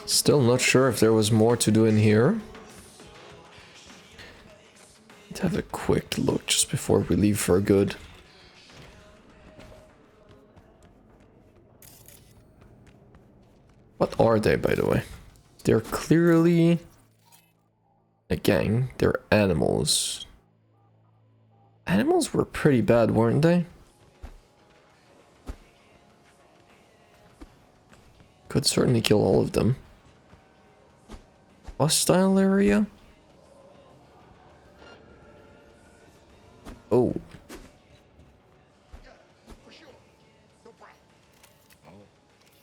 Still not sure if there was more to do in here. Let's have a quick look just before we leave for good. What are they, by the way? They're clearly a gang. They're animals. Animals were pretty bad, weren't they? Could certainly kill all of them. Hostile area? Oh.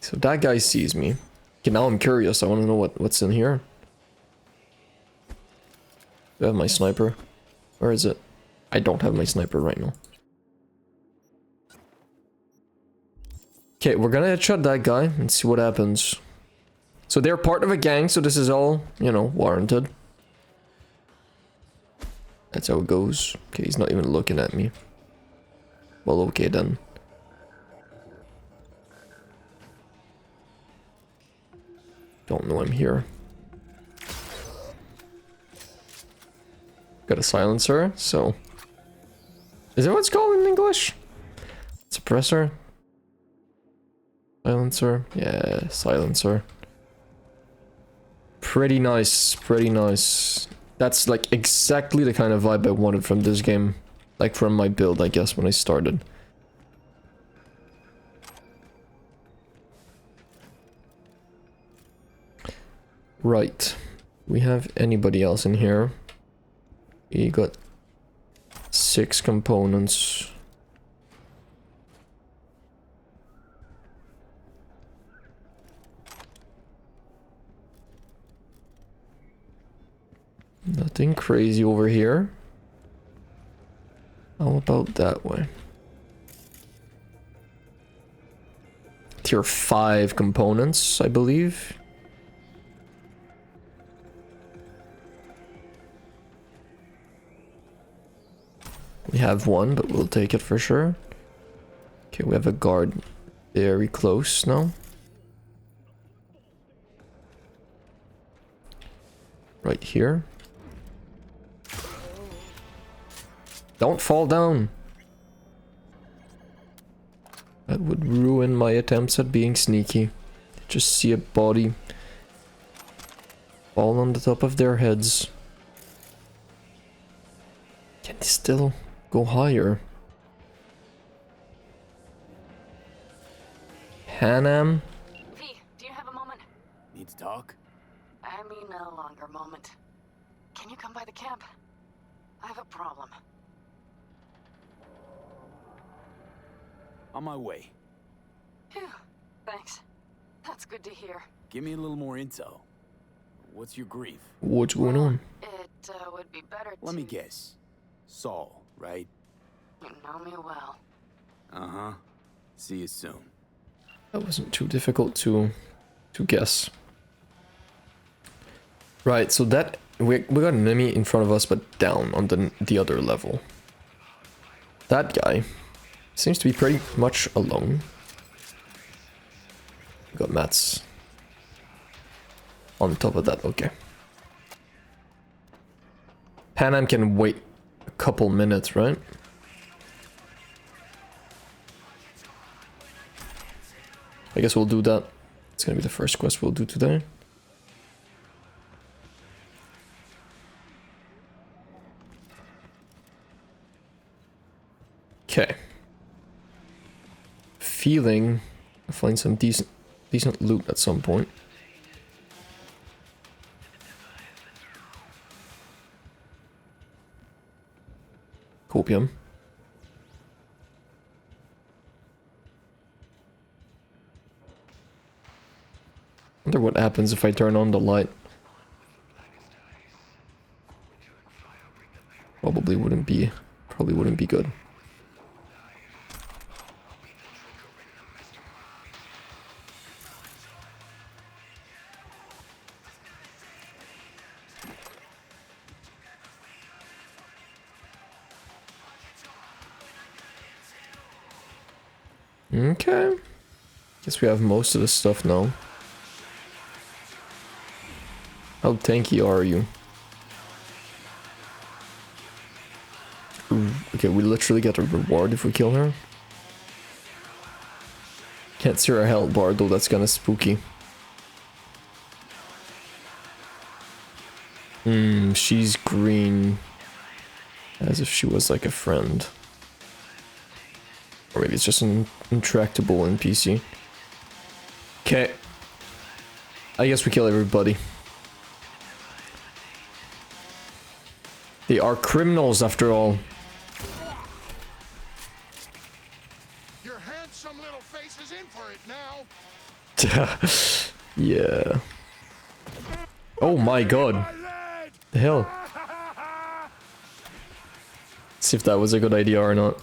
So that guy sees me. Okay, now I'm curious. I want to know what's in here. Do I have my sniper? Where is it? I don't have my sniper right now. Okay, we're gonna headshot that guy and see what happens. So they're part of a gang, so this is all, you know, warranted. That's how it goes. Okay, he's not even looking at me. Well, okay then. Don't know I'm here. Got a silencer, so... Is that what it's called in English? Suppressor? Silencer? Yeah, silencer. Pretty nice, pretty nice. That's like exactly the kind of vibe I wanted from this game. Like from my build, I guess, when I started. Right. We have anybody else in here? We got 6 components. Nothing crazy over here. How about that way? Tier 5 components, I believe. We have one, but we'll take it for sure. Okay, we have a guard very close now. Right here. Don't fall down. That would ruin my attempts at being sneaky. Just see a body fall on the top of their heads. Can they still go higher? Hanam? V, do you have a moment? Need to talk? I mean a longer moment. Can you come by the camp? I have a problem. On my way. Phew, thanks. That's good to hear. Give me a little more intel. What's your grief? What's going on? It would be better to... Let me guess. Saul, right? You know me well. Uh-huh. See you soon. That wasn't too difficult to guess. Right, so that we got an enemy in front of us, but down on the other level. That guy seems to be pretty much alone. We got mats on top of that. Okay. Panam can wait a couple minutes, right? I guess we'll do that. It's gonna be the first quest we'll do today. Okay. Feeling I'll find some decent loot at some point. Copium. Wonder what happens if I turn on the light. Probably wouldn't be good. Okay. Guess we have most of the stuff now. How tanky are you? Ooh, okay, we literally get a reward if we kill her. Can't see her health bar though, that's kinda spooky. She's green. As if she was like a friend. Or maybe it's just an intractable NPC. Okay. I guess we kill everybody. They are criminals after all. Your handsome little face is in for it now. Yeah. Oh my god. The hell? See if that was a good idea or not.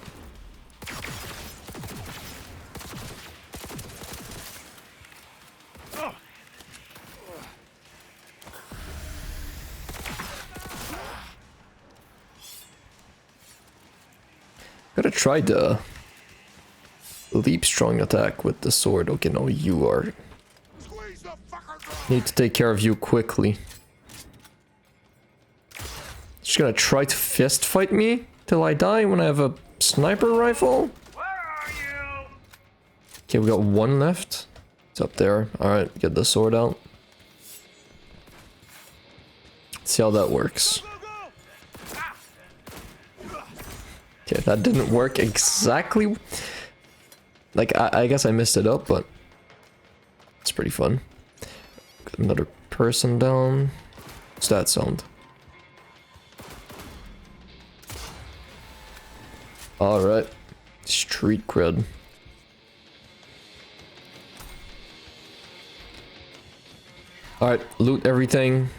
Gotta try the leap strong attack with the sword. Okay, no, you are. Need to take care of you quickly. She's gonna try to fist fight me till I die when I have a sniper rifle. Where are you? Okay, we got one left. It's up there. Alright, get the sword out. Let's see how that works. Okay, that didn't work exactly. Like, I guess I messed it up, but it's pretty fun. Got another person down. What's that sound? Alright. Street cred. Alright, loot everything.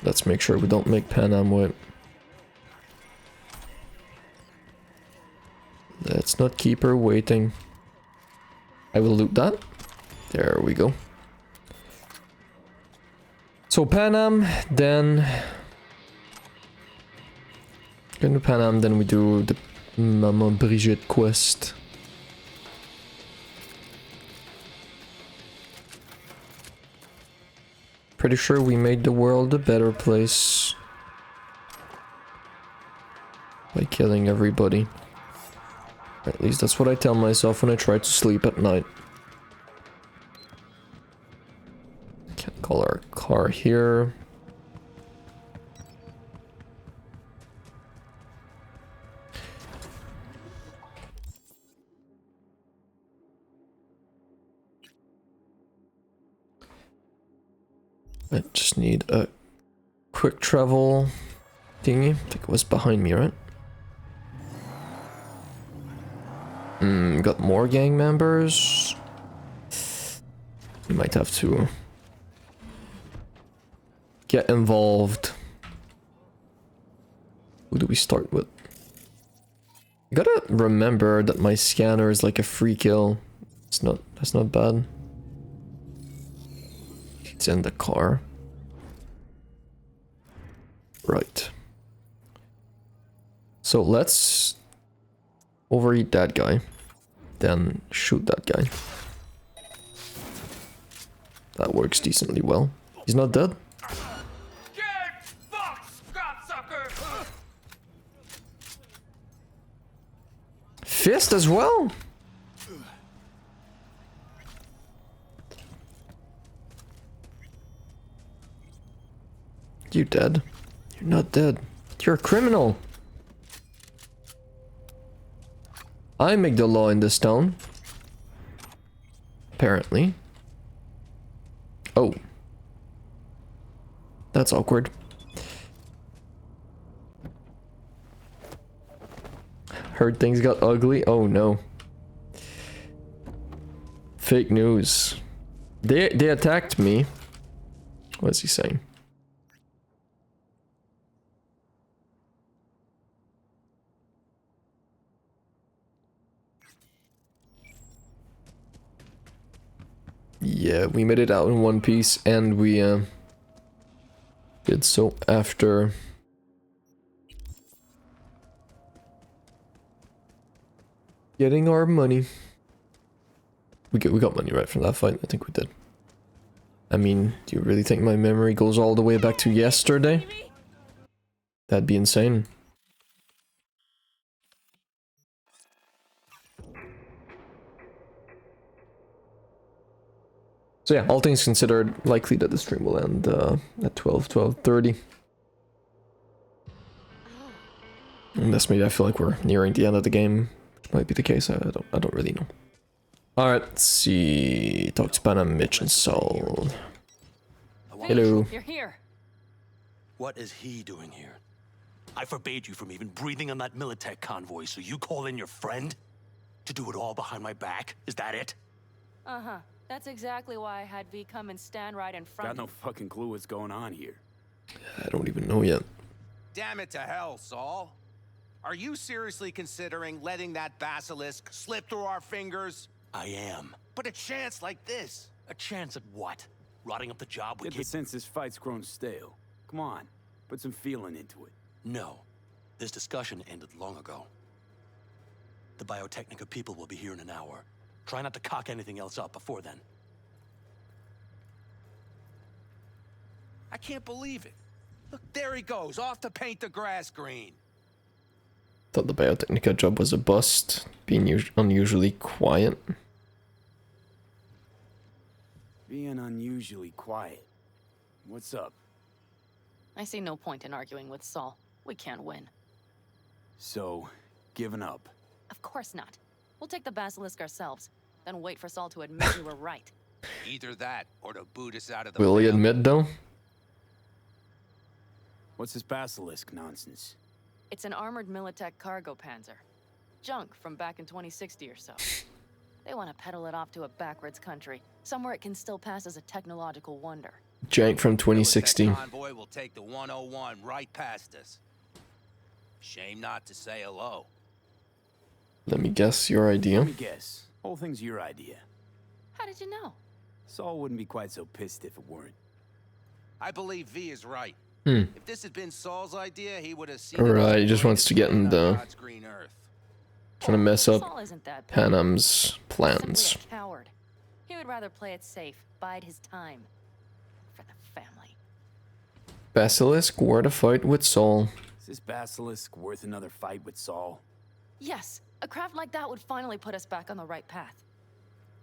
Let's make sure we don't make Pan Am wait. Let's not keep her waiting. I will loot that. There we go. So Pan Am, then... Go to Pan Am, then we do the Maman Brigitte quest. Pretty sure we made the world a better place. By killing everybody. At least that's what I tell myself when I try to sleep at night. Can't call our car here. I just need a quick travel thingy. I think it was behind me, right? Got more gang members. We might have to get involved. Who do we start with? I gotta remember that my scanner is like a free kill. That's not bad. It's in the car. Right. So let's overeat that guy. Then shoot that guy. That works decently well. He's not dead. Get fucked, cocksucker! Fist as well? You dead? You're not dead. You're a criminal. I make the law in this town. Apparently. Oh. That's awkward. Heard things got ugly. Oh no. Fake news. They attacked me. What is he saying? Yeah, we made it out in one piece, and we did so after getting our money. We got money right from that fight. I think we did. I mean, do you really think my memory goes all the way back to yesterday? That'd be insane. So yeah, all things considered, likely that the stream will end at 12:30. Unless maybe I feel like we're nearing the end of the game, which might be the case. I don't really know. All right, let's see. Talk to Panam, Mitch, and Saul. Hello. You're here. What is he doing here? I forbade you from even breathing on that Militech convoy, so you call in your friend? To do it all behind my back? Is that it? Uh-huh. That's exactly why I had V come and stand right in front Got of no you. fucking clue what's going on here. I don't even know yet. Damn it to hell, Saul. Are you seriously considering letting that basilisk slip through our fingers? I am. But a chance like this. A chance at what? Rotting up the job we Get the sense this fight's grown stale. Come on, put some feeling into it. No. This discussion ended long ago. The Biotechnica people will be here in an hour. Try not to cock anything else up before then. I can't believe it. Look, there he goes, off to paint the grass green. Thought the Biotechnica job was a bust, being unusually quiet. Being unusually quiet. What's up? I see no point in arguing with Saul. We can't win. So, giving up. Of course not. We'll take the basilisk ourselves, then wait for Saul to admit we were right. Either that, or to boot us out of the Will he family. admit though? What's this basilisk nonsense? It's an armored Militech cargo panzer. Junk from back in 2060 or so. They want to peddle it off to a backwards country, somewhere it can still pass as a technological wonder. Jank from Militech 2016. convoy will take the 101 right past us. Shame not to say hello. Let me guess your Let idea. me guess. Whole thing's your idea. How did you know? Saul wouldn't be quite so pissed if it weren't. I believe V is right. Hmm. If this had been Saul's idea, he would have seen Alright, he just wants to get in the... God's green earth. Trying to mess up Saul isn't that bad. Panam's plans. Simply a coward. He would rather play it safe, bide his time. For the family. Basilisk, where to fight with Saul. Is this basilisk worth another fight with Saul? Yes, a craft like that would finally put us back on the right path.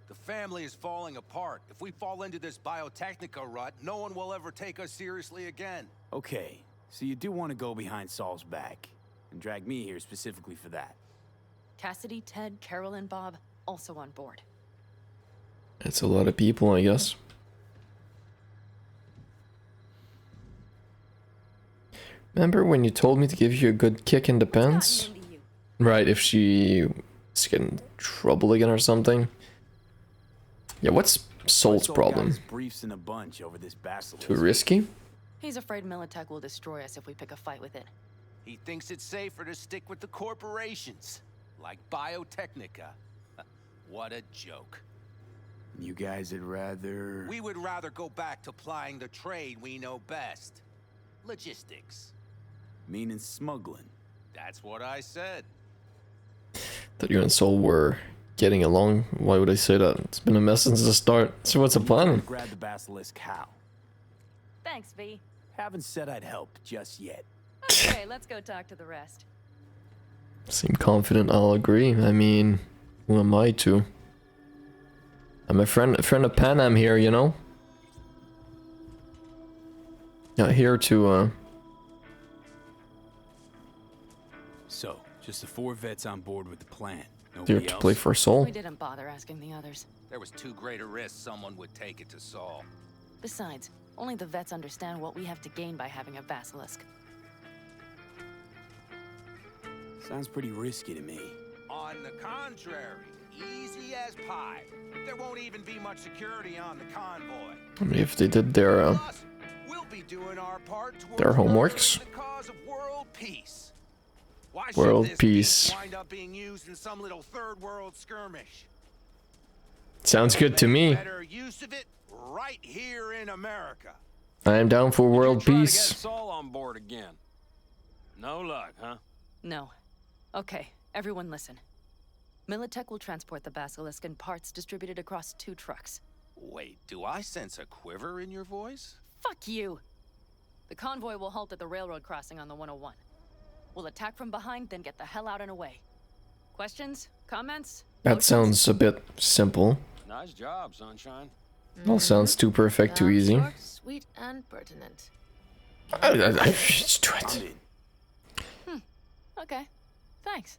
The family is falling apart. If we fall into this Biotechnica rut, no one will ever take us seriously again. Okay, so you do want to go behind Saul's back, and drag me here specifically for that. Cassidy, Ted, Carol, and Bob also on board. It's a lot of people, I guess. Remember when you told me to give you a good kick in the pants? Gotten into you. Right, if she is getting in trouble again or something. Yeah, what's Saul's Saul got problem? his briefs in a bunch over this basilisk. Too risky? He's afraid Militech will destroy us if we pick a fight with it. He thinks it's safer to stick with the corporations, like Biotechnica. What a joke. You guys would rather... We would rather go back to plying the trade we know best. Logistics. Meaning smuggling. That's what I said. Thought you and Saul were getting along. Why would I say that? It's been a mess since the start. So what's the plan? Grab the basilisk how? Thanks, V. Haven't said I'd help just yet. Okay, let's go talk to the rest. Seem confident I'll agree. I mean, who am I to? I'm a friend of Panam here, you know? Not here to, So, just the 4 vets on board with the plan. here Nobody to else? play for Saul. We didn't bother asking the others. There was too great a risk someone would take it to Saul. Besides, only the vets understand what we have to gain by having a basilisk. Sounds pretty risky to me. On the contrary, easy as pie. There won't even be much security on the convoy. I mean, if they did their, Plus, we'll be doing our part towards their homeworks. the cause of world peace. Why should World this peace. wind up being used in some little third world skirmish? Sounds good to me. Better use of it right here in America. I am down for world Try to get peace. Saul on board again. No luck, huh? No. Okay, everyone listen. Militech will transport the basilisk in parts distributed across 2 trucks. Wait, do I sense a quiver in your voice? Fuck you! The convoy will halt at the railroad crossing on the 101. We'll attack from behind, then get the hell out and away. Questions? Comments? That sounds a bit simple. Nice job, Sunshine. All sounds too perfect, too easy. Short, sweet, and pertinent. Just do it. Okay. Thanks.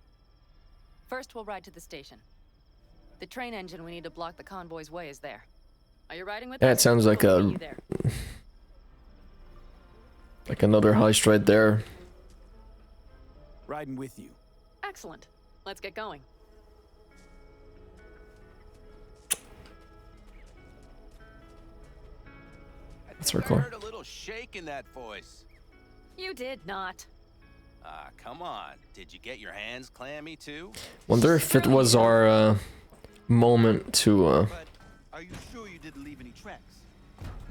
First, we'll ride to the station. The train engine we need to block the convoy's way is there. Are you riding with Yeah, us? it sounds like We'll a meet you there. like another heist right there. Riding with you. Excellent. Let's get going. Let's I record. heard a little shake in that voice. You did not. Ah, come on. Did you get your hands clammy too? Wonder if it was our moment to But are you sure you didn't leave any tracks?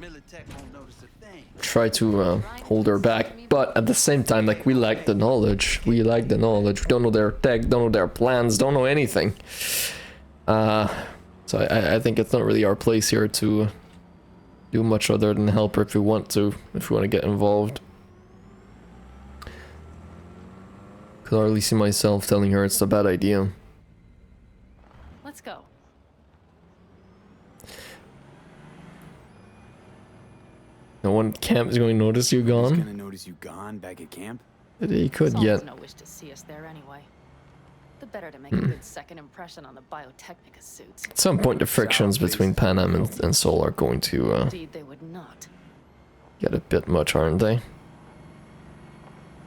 Militech won't notice a thing. try to hold her back, but at the same time, like, we lack the knowledge. We lack the knowledge. We don't know their tech, don't know their plans, don't know anything. So I think it's not really our place here to do much other than help her if we want to get involved. Could hardly see myself telling her it's a bad idea. Let's go. No one at camp is going to notice you Who's gone. gonna notice you gone back at camp? He could Saul yet. has no wish to see us there anyway. The better to make a good second impression on the Biotechnica suits. At some point, the frictions between Pan Am and Seoul are going to Indeed, they would not. get a bit much, aren't they?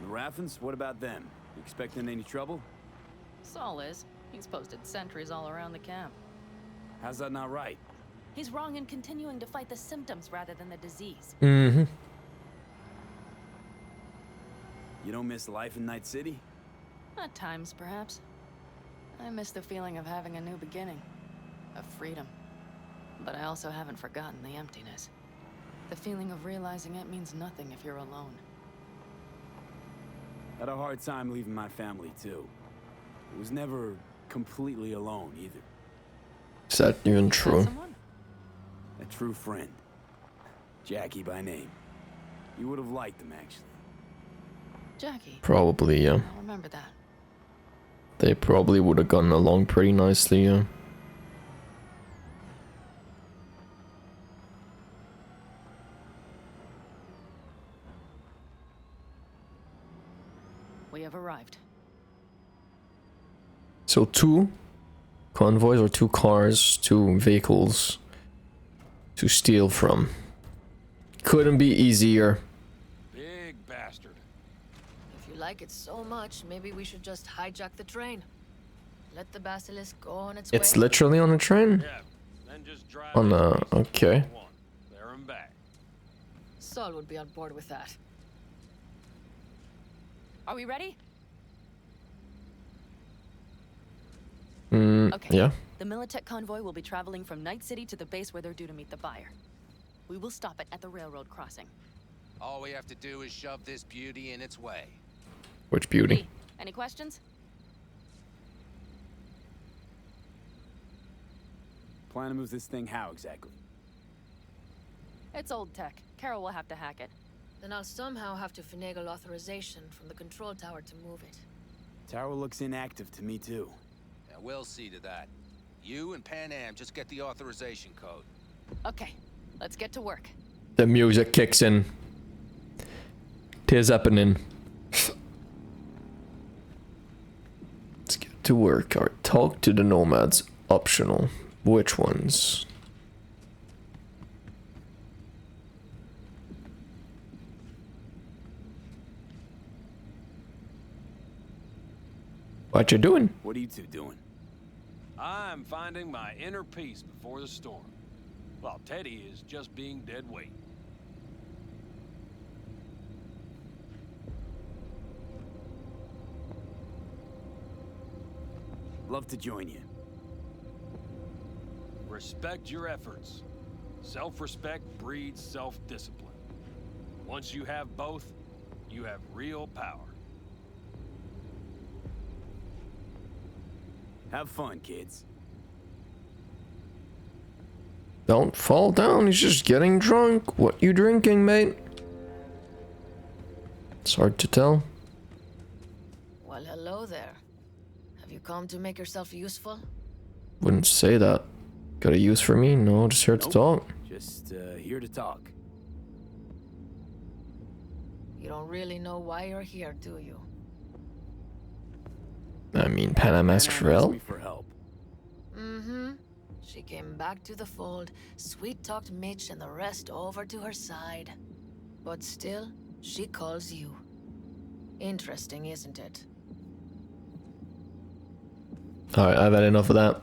The Raffens, what about them? You expecting any trouble? Saul is. He's posted sentries all around the camp. How's that not right? He's wrong in continuing to fight the symptoms rather than the disease. Mm-hmm. You don't miss life in Night City? At times, perhaps. I miss the feeling of having a new beginning. Of freedom. But I also haven't forgotten the emptiness. The feeling of realizing it means nothing if you're alone. Had a hard time leaving my family, too. I was never completely alone, either. Is that even true? Someone? A true friend. Jackie by name. You would have liked him, actually. Jackie. Probably, yeah. I'll remember that. They probably would have gotten along pretty nicely, yeah. We have arrived. So 2 convoys or 2 cars, 2 vehicles to steal from. Couldn't be easier. Big bastard. If you like it so much, maybe we should just hijack the train. Let the basilisk go on its way. It's literally on a train? Yeah, then just drive On us a... east okay. one, there and back. Saul would be on board with that. Are we ready? Okay. Yeah. The Militech convoy will be traveling from Night City to the base where they're due to meet the buyer. We will stop it at the railroad crossing. All we have to do is shove this beauty in its way. Which beauty? Lee, any questions? Plan to move this thing how exactly? It's old tech. Carol will have to hack it. Then I'll somehow have to finagle authorization from the control tower to move it. Tower looks inactive to me, too. Yeah, we'll see to that. You and Pan Am just get the authorization code. Okay, let's get to work. The music kicks in. Tis happening. Let's get to work. Or talk to the nomads. Optional. Which ones? What you doing? What are you two doing? I'm finding my inner peace before the storm, while Teddy is just being dead weight. Love to join you. Respect your efforts. Self-respect breeds self-discipline. Once you have both, you have real power. Have fun, kids. Don't fall down, he's just getting drunk. What you drinking, mate? It's hard to tell. Well, hello there. Have you come to make yourself useful? Wouldn't say that. Got a use for me? No, just here to talk. Just here to talk. You don't really know why you're here, do you? I mean, Panam asked for help. Me for help. Mm-hmm. She came back to the fold, sweet-talked Mitch and the rest over to her side. But still, she calls you. Interesting, isn't it? Alright, I've had enough of that.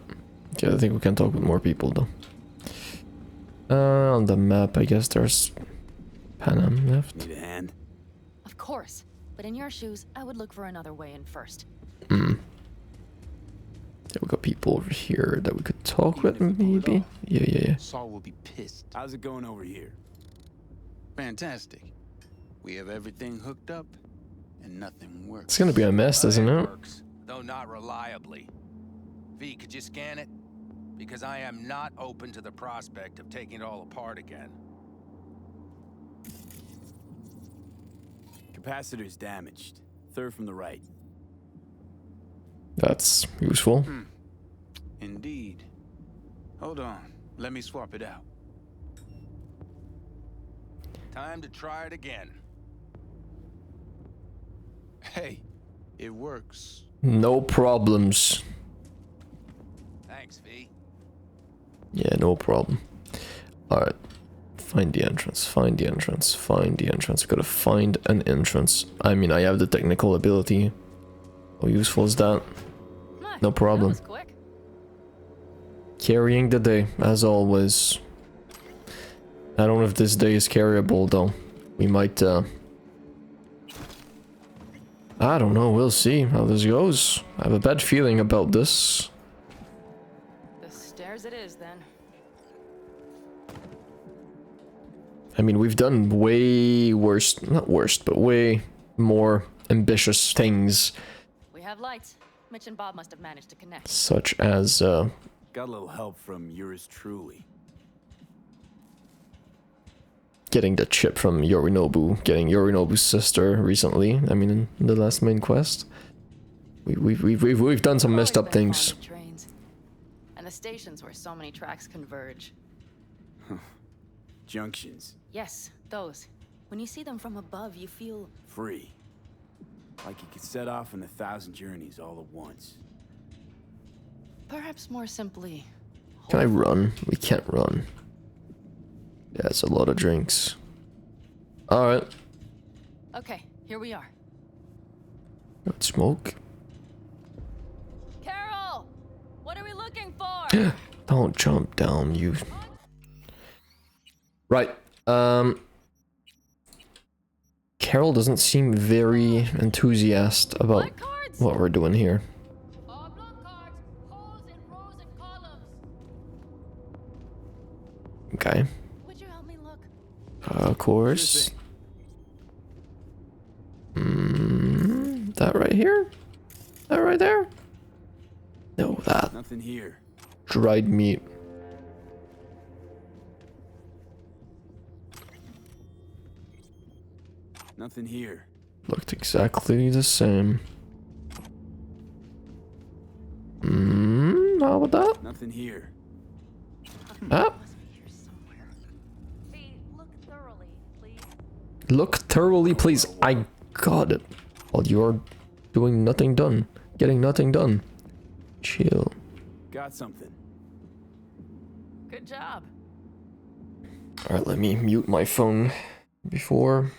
Okay, I think we can talk with more people though. On the map, I guess there's Panam left. Need a hand? Of course. But in your shoes, I would look for another way in first. Yeah, we got people over here that we could talk with, maybe. Yeah. Saul will be pissed. How's it going over here? Fantastic. We have everything hooked up, and nothing works. It's gonna be a mess, isn't it? Works, though not reliably. V, could you scan it? Because I am not open to the prospect of taking it all apart again. Capacitor's damaged. Third from the right. That's useful. Indeed. Hold on. Let me swap it out. Time to try it again. Hey, it works. No problems. Thanks, V. Yeah, no problem. Alright. Find the entrance, find the entrance, find the entrance. Gotta find an entrance. I mean, I have the technical ability. How useful is that? No problem. That was quick. Carrying the day, as always. I don't know if this day is carryable, though. We might, I don't know, we'll see how this goes. I have a bad feeling about this. The stairs it is, then. I mean, we've done way worse, not worst, but way more ambitious things. We have lights. Mitch and Bob must have managed to connect. Such as, Got a little help from yours truly. getting the chip from Yorinobu, getting Yorinobu's sister recently. I mean, in the last main quest. We've done some messed up things. Trains. And the stations where so many tracks converge. Junctions. Yes, those. When you see them from above, you feel Free. Like you could set off on 1,000 journeys all at once. perhaps more simply. Can I run? We can't run. Yeah, it's a lot of drinks. Alright. Okay, here we are. Got smoke. Carol! What are we looking for? Don't jump down, you. Right. Carol doesn't seem very enthusiastic about what we're doing here. Okay. Would you help me look? Of course. That right here? That right there? No, that. Nothing here. Dried meat. Nothing here. Looked exactly the same. How about that? Nothing here. Ah. Look thoroughly, please. Look thoroughly, please. I got it. While you're doing nothing done. Getting nothing done. Chill. Got something. Good job. Alright, let me mute my phone before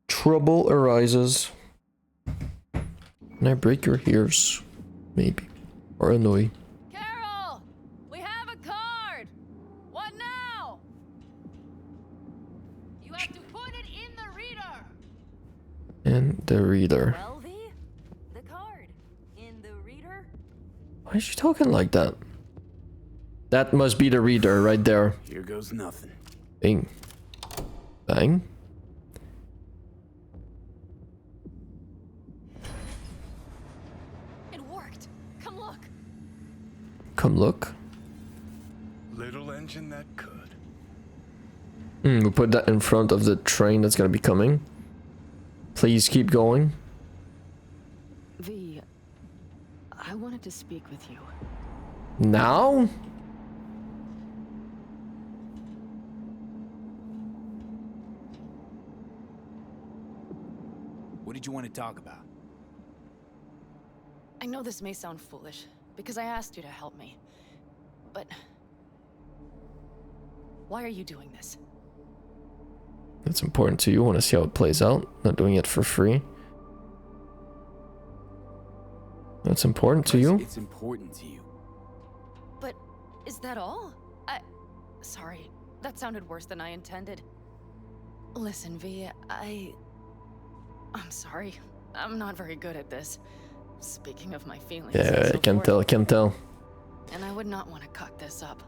trouble arises. Can I break your ears? Maybe. Or annoy. Carol! We have a card! What now? You have to put it in the reader! And the reader. Well, V? The card. In the reader? Why is she talking like that? That must be the reader right there. Here goes nothing. Bing. Bang. It worked. Come look. Come look. engine that could. We put that in front of the train that's gonna be coming. Please keep going. V, I wanted to speak with you. Now? What did you want to talk about? I know this may sound foolish, because I asked you to help me. But... why are you doing this? It's important to you. Want to see how it plays out. Not doing it for free. That's important to you. It's important to you. But is that all? Sorry, that sounded worse than I intended. Listen, V, I'm sorry. I'm not very good at this. Speaking of my feelings. Yeah, I can tell, I can tell. And I would not want to cock this up.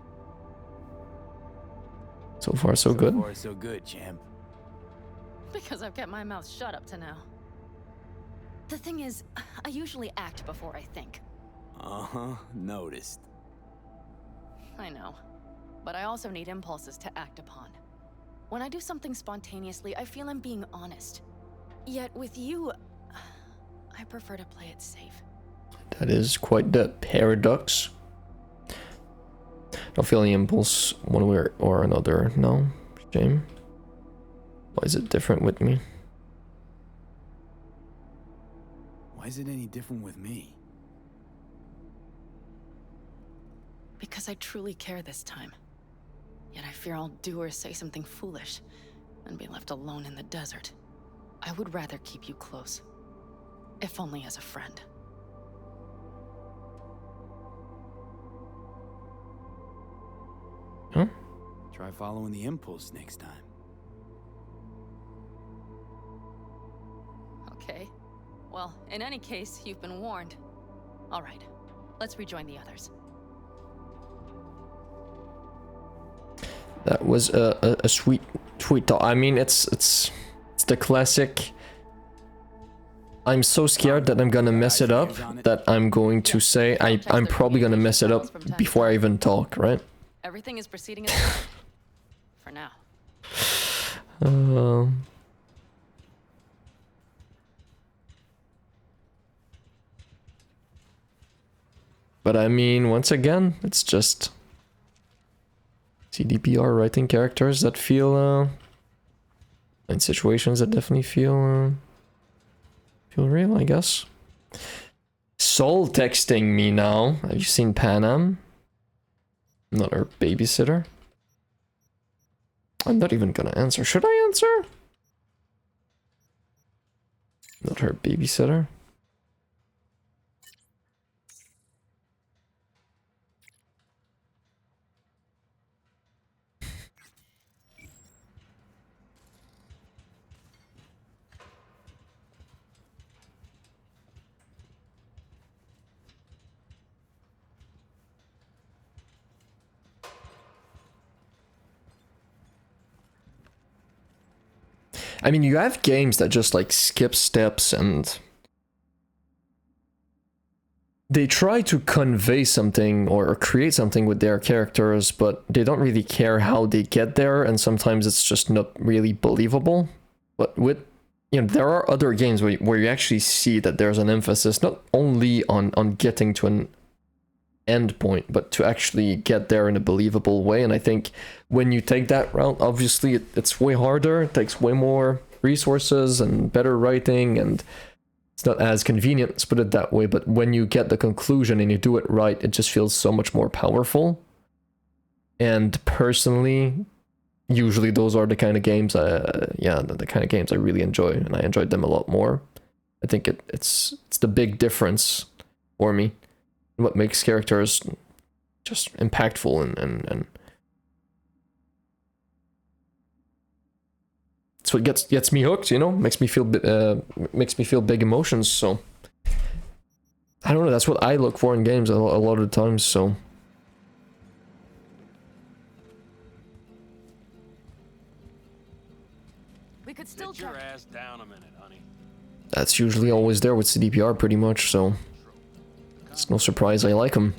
So far, so good. So far, so good, champ. Because I've kept my mouth shut up to now. The thing is, I usually act before I think. Uh-huh, noticed. I know. But I also need impulses to act upon. When I do something spontaneously, I feel I'm being honest. Yet with you, I prefer to play it safe. That is quite the paradox. Don't feel any impulse one way or another. No, shame. Why is it different with me? Why is it any different with me? Because I truly care this time. Yet I fear I'll do or say something foolish and be left alone in the desert. I would rather keep you close, if only as a friend. Huh? Try following the impulse next time. Okay. Well, in any case, you've been warned. All right, let's rejoin the others. That was a sweet thought. I mean, it's the classic. I'm so scared that I'm gonna mess it up that I'm going to say I'm probably gonna mess it up before I even talk, right? Everything is proceeding as planned. For now. But I mean, once again, it's just CDPR writing characters that feel in situations that definitely feel real, I guess. Soul texting me now. Have you seen Panam? Not her babysitter. I'm not even gonna answer. Should I answer? Not her babysitter. I mean, you have games that just like skip steps and they try to convey something or create something with their characters, but they don't really care how they get there, and sometimes it's just not really believable. But with, you know, there are other games where you actually see that there's an emphasis not only on getting to an end point, but to actually get there in a believable way. And I think when you take that route, obviously it's way harder, it takes way more resources and better writing, and it's not as convenient, let's put it that way. But when you get the conclusion and you do it right, it just feels so much more powerful. And personally, usually those are the kind of games the kind of games I really enjoy, and I enjoyed them a lot more. I think it's the big difference for me. What makes characters just impactful and it's what gets me hooked, you know, makes me feel big emotions. So I don't know, that's what I look for in games a lot of the times. So We could still Sit your ass down a minute, honey. that's usually always there with CDPR pretty much, so it's no surprise I like them.